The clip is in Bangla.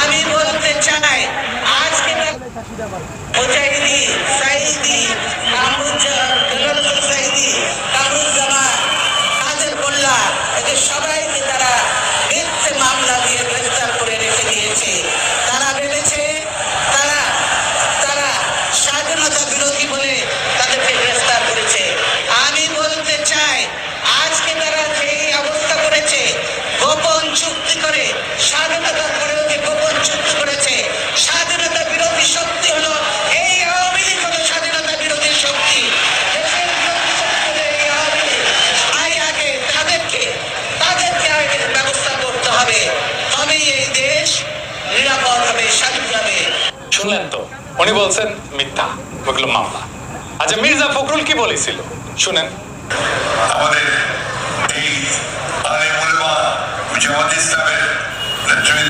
আমি বলতে চাই আজকে মুজাহিদি সাইদি সাইদি কামরুজ্জামান কাদের মোল্লা এদের সবাইকে তারা মিথ্যে মামলা দিয়ে গ্রেফতার করে রেখে দিয়েছে। তারা ভেবেছে তারা তারা স্বাধীনতা বিরোধী বলে তাদেরকে গ্রেফতার করেছে। আমি বলতে চাই আজকে তারা যে অবস্থা করেছে, গোপন চুক্তি করে স্বাধীনতা করেও যে গোপন চুক্তি করেছে, স্বাধীনতা বিরোধী শক্তি হলো এই আওয়ামী লীগ, হলো স্বাধীনতা বিরোধী শক্তি। দেশের বিরোধী শক্তি হলো এই আওয়ামী লীগ। তাই আগে তাদেরকে আগে ব্যবস্থা করতে হবে, তবেই এই দেশ নিরাপদ হবে, স্বাধীন হবে। শুনলেন তো, উনি বলছেন মিথ্যা, ওগুলো মামলা। আচ্ছা, মির্জা ফখরুল কি বলেছিল শুনেন। আমাদের এই আলেম উলামা জামাত ইসলামের